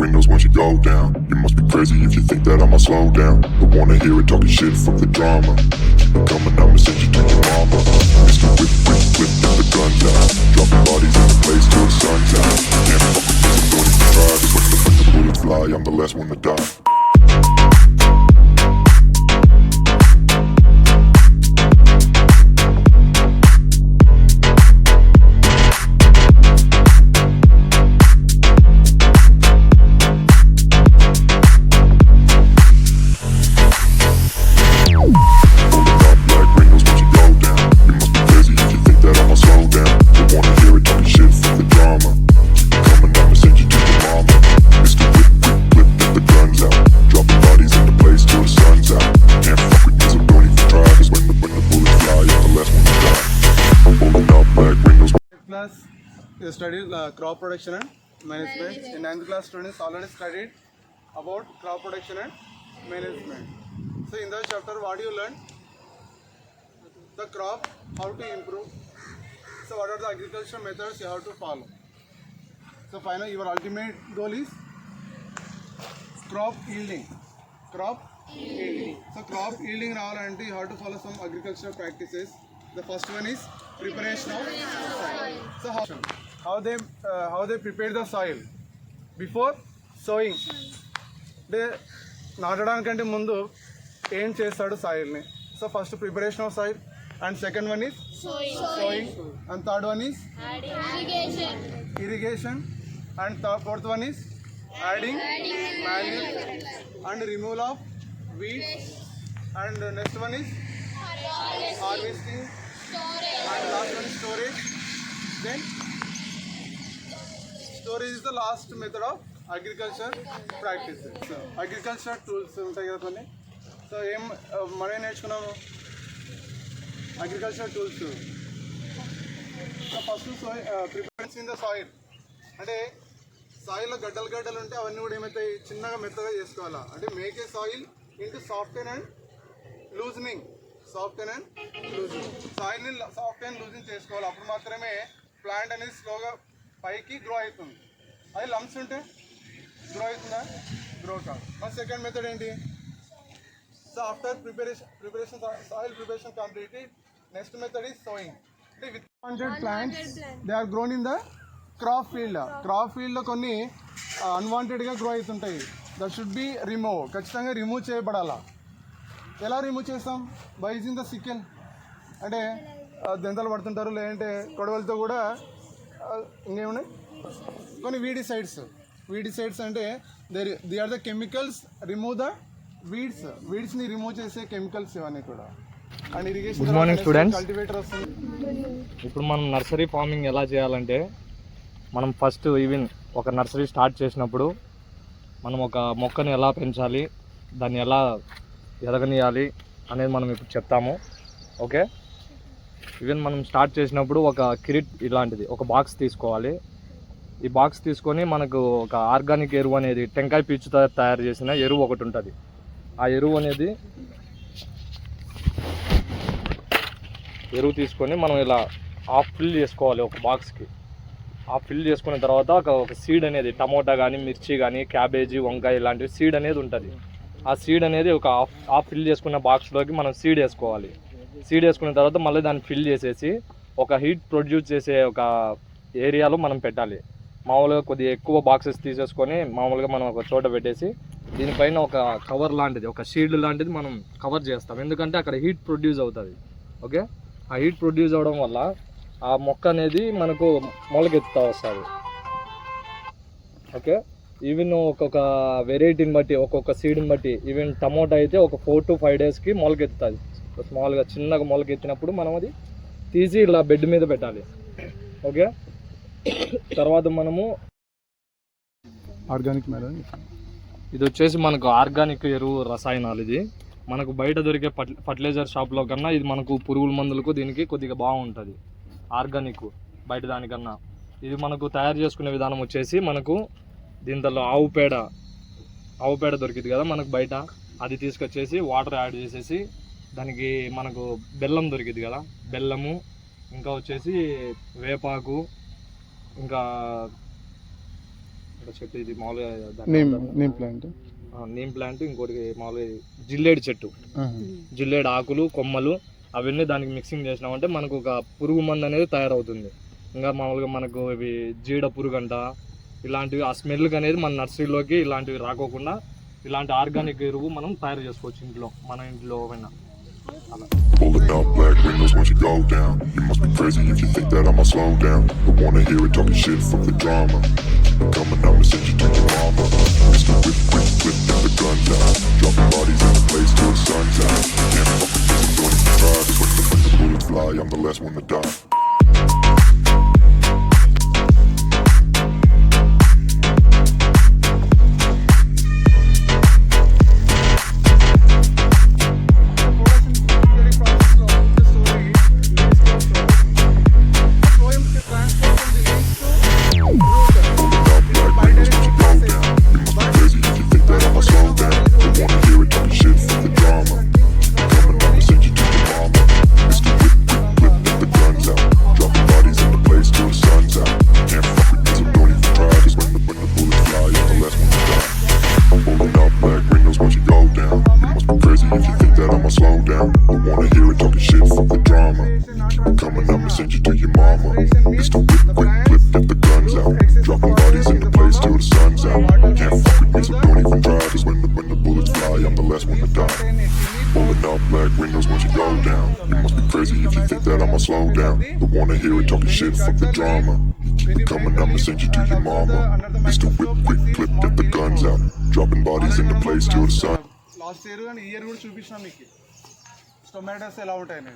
windows once you go down. You must be crazy if you think that I'ma slow down. Don't wanna hear it talking shit, fuck the drama. Keep it coming, I'ma send you to your mama. Mr. Whip, whip, whip, get the guns out. Dropping bodies in the place till the sun's out. Can't fuck with this, don't even try. Cause when the bullets fly, I'm the last one to die. You studied crop production and management. In 9th class, students already studied about crop production and management. So in the chapter, what do you learn? The crop, how to improve. So what are the agricultural methods you have to follow? So finally, your ultimate goal is crop yielding. Crop yielding. So crop yielding ravalante you have to follow some agricultural practices. The first one is preparation of soil. So how they prepare the soil before sowing. They నాటడానికంటే ముందు ఏం చేస్తాడు సాయిల్ని. So first preparation of soil and second one is sowing and third one is irrigation and fourth one is adding manure and removal of weeds and next one is harvesting and last one is storage. Then storage is the last method of agriculture practices. So agriculture tools ఉంటాయి కదా కొన్ని. So ఏం మనం నేర్చుకున్నాము agriculture tools. First preparation in the soil అంటే సాయిల్లో గడ్డలు ఉంటే అవన్నీ కూడా ఏమవుతాయి చిన్నగా మెత్తగా చేసుకోవాలా. అంటే make a soil into software and loosening. సాయిల్ని సాఫ్ట్ అండ్ లూజింగ్ చేసుకోవాలి. అప్పుడు మాత్రమే ప్లాంట్ అనేది స్లోగా పైకి గ్రో అవుతుంది. అది లంప్స్ ఉంటే గ్రో అవుతుందా? గ్రో కాదు. మరి సెకండ్ మెథడ్ ఏంటి? So after preparation soil preparation completed, next method is sowing. అంటే with 100 plants they are grown in the crop field. Crop ఫీల్డ్లో కొన్ని అన్వాంటెడ్గా గ్రో అవుతుంటాయి. That should be remove. ఖచ్చితంగా రిమూవ్ చేయబడాలా. ఎలా రిమూవ్ చేస్తాం? By using the sickle. అంటే దెంతలు పడుతుంటారు, లేదంటే కొడవలతో కూడా. ఇంకేమున్నాయి కొన్ని వీడిసైడ్స్ అంటే they are the chemicals remove the వీడ్స్ని రిమూవ్ చేసే కెమికల్స్ ఇవన్నీ కూడా. And irrigation. Good morning students. Cultivator వస్తుంది. ఇప్పుడు మనం నర్సరీ ఫార్మింగ్ ఎలా చేయాలంటే, మనం ఫస్ట్ ఈవెన్ ఒక నర్సరీ స్టార్ట్ చేసినప్పుడు మనం ఒక మొక్కని ఎలా పెంచాలి, దాన్ని ఎలా ఎదగనియాలి అనేది మనం ఇప్పుడు చెప్తాము. ఓకే. ఈవెన్ మనం స్టార్ట్ చేసినప్పుడు ఒక కిరిట్ ఇలాంటిది ఒక బాక్స్ తీసుకోవాలి. ఈ బాక్స్ తీసుకొని మనకు ఒక ఆర్గానిక్ ఎరువు అనేది టెంకాయ పీచుతో తయారు చేసిన ఎరువు ఒకటి ఉంటుంది. ఆ ఎరువు తీసుకొని మనం ఇలా హాఫ్ ఫిల్ చేసుకోవాలి ఒక బాక్స్కి. హాఫ్ ఫిల్ చేసుకున్న తర్వాత ఒక సీడ్ అనేది టమోటా కానీ, మిర్చి కానీ, క్యాబేజీ, వంకాయ ఇలాంటివి సీడ్ అనేది ఉంటుంది. ఆ సీడ్ అనేది ఒక హాఫ్ ఫిల్ చేసుకున్న బాక్స్లోకి మనం సీడ్ వేసుకోవాలి. సీడ్ వేసుకున్న తర్వాత మళ్ళీ దాన్ని ఫిల్ చేసేసి ఒక హీట్ ప్రొడ్యూస్ చేసే ఒక ఏరియాలో మనం పెట్టాలి. మామూలుగా కొద్దిగా ఎక్కువ బాక్సెస్ తీసేసుకొని మామూలుగా మనం ఒక చోట పెట్టేసి దీనిపైన ఒక కవర్ లాంటిది, ఒక షీల్డ్ లాంటిది మనం కవర్ చేస్తాం. ఎందుకంటే అక్కడ హీట్ ప్రొడ్యూస్ అవుతుంది. ఓకే. ఆ హీట్ ప్రొడ్యూస్ అవ్వడం వల్ల ఆ మొక్క అనేది మనకు మొలకెత్తుతూ వస్తుంది. ఓకే. ఈవెన్ ఒక్కొక్క వెరైటీని బట్టి, ఒక్కొక్క సీడ్ని బట్టి, ఈవెన్ టమోటా అయితే ఒక 4 to 5 డేస్కి మొలకెత్తుతుంది. స్మాల్గా చిన్నగా మొలకెత్తినప్పుడు మనం అది తీసి ఇలా బెడ్ మీద పెట్టాలి. ఓకే. తర్వాత మనము ఆర్గానిక్ ఇది వచ్చేసి మనకు ఆర్గానిక్ ఎరువు రసాయనాలు. ఇది మనకు బయట దొరికే ఫర్టిలైజర్ షాప్లో కన్నా ఇది మనకు పురుగుల మందులకు దీనికి కొద్దిగా బాగుంటుంది ఆర్గానిక్ బయట దానికన్నా. ఇది మనకు తయారు చేసుకునే విధానం వచ్చేసి మనకు దీంట్లో ఆవు పేడ దొరికింది కదా మనకు బయట, అది తీసుకొచ్చేసి వాటర్ యాడ్ చేసేసి దానికి మనకు బెల్లం దొరికింది కదా, బెల్లము, ఇంకా వచ్చేసి వేపాకు, ఇంకా ఒక చెట్టు ఇది మామూలుగా నేమ్ ప్లాంట్. నీమ్ ప్లాంట్, ఇంకోటి మామూలుగా జిల్లేడు చెట్టు, జిల్లేడు ఆకులు కొమ్మలు అవన్నీ దానికి మిక్సింగ్ చేసినామంటే మనకు ఒక పురుగు మందు అనేది తయారవుతుంది. ఇంకా మామూలుగా మనకు ఇవి జీడ పురుగు అంట ఇలాంటివి ఆ స్మెల్కి అనేది మన నర్సరీలోకి ఇలాంటివి రాకోకుండా ఇలాంటి ఆర్గానిక్ ఎరువు మనం తయారు చేసుకోవచ్చు ఇంట్లో, మన ఇంట్లో అయినా. Pulling up black windows once you go down. You must be crazy if you think that I'ma slow down. Don't wanna hear it talking shit from the drama. Coming up and send you to your mama. Mr. Whip, whip, whip, and the guns out. Dropping bodies in the place till the sun's out. Can't fuck with this, I'm going to try. Cause when the bullets fly, I'm the last one to die. Slow down. Don't wanna hear it talking shit, fuck the drama. Keep it coming, I'ma send you to your mama. Mr. Whip, quick clip, get the guns out. Dropping bodies in the place till the sun. Last year కానీ ఈ year కూడా చూపించినా మీకు tomatoes ఎలా ఉంటాయని.